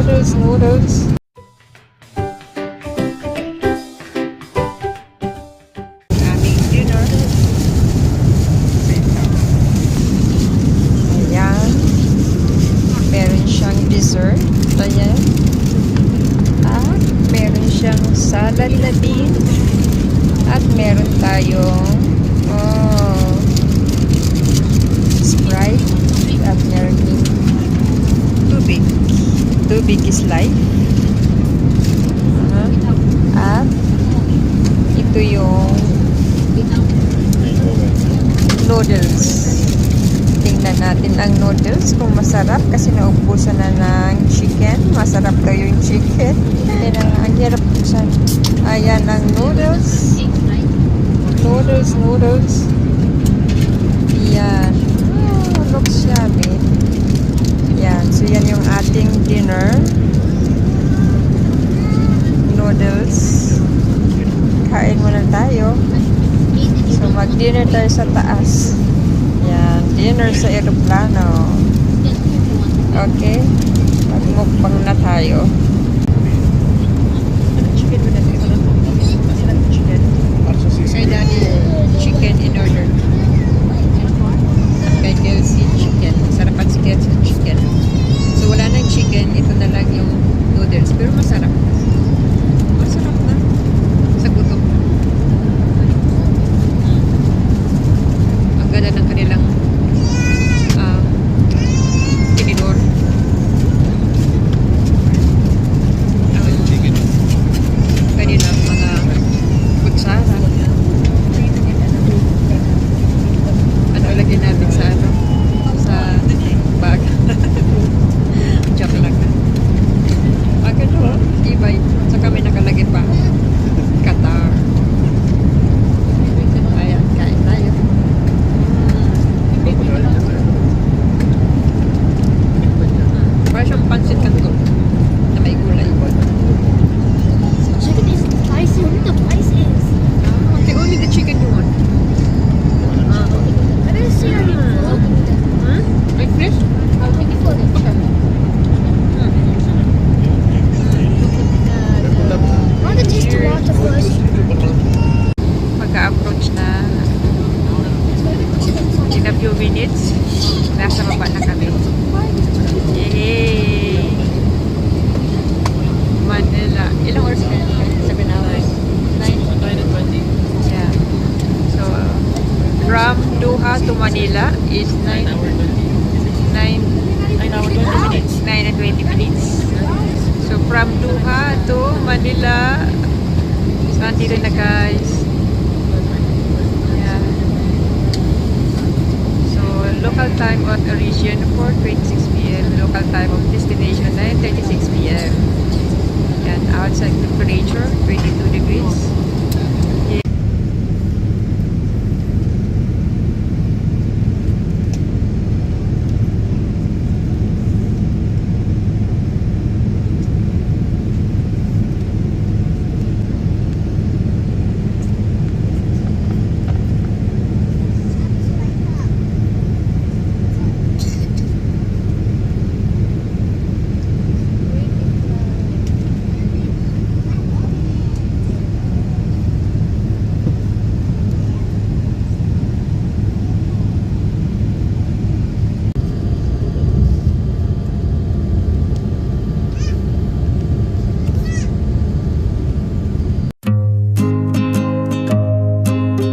Noodles. Aming dinner. Ayan. Meron siyang dessert. Ayan. At meron siyang salad na din. At meron tayong Sprite. At meron din tubig. Tubig is life. At ito yung noodles. Tingnan natin ang noodles kung masarap kasi naubusan na ng chicken. Masarap daw yung chicken. Ang hirap buksan. Ayan ang noodles. Noodles. Yan. Oh, looks yummy. Yan. So, yan yung ating dinner. Noodles. Kain muna tayo. So, mag-dinner tayo sa taas. Yan. Dinner sa aeroplano. Okay. Magmukbang na tayo. Chicken mo natin. Chicken. Kay Daddy, chicken in order. Kay Kelsey, chicken. Sarapan si Kelsey chicken. So, wala nang chicken. Ito na lang yung noodles. Pero masarap. Masarap na. Sa gutom. Ang ganda ng kanilang tinidor. Kanilang mga kutsara. Ano lagyan natin sa bag. Joke lang na. Maganda, ibay. Saka may nakalagay pa. Qatar. Ayan, kain tayo. Parang siyang pansit kanto na may gulay. Chicken is spicy. Only the price is. Okay, only the chicken you want. I didn't see any food. Like this? I'll take it for this. I want to taste the water first. Pagka-approach na in a few minutes, nasa baba na kami. Yay! Manila. Ilang oras ka? 7 hours? 9:20. Yeah. So, from Doha to Manila is 9 and 20 minutes. So, from Doha to Manila, so, nandito na guys. Yeah. So, local time on origin 4:26 p.m. Local time of destination 9:36 p.m. And outside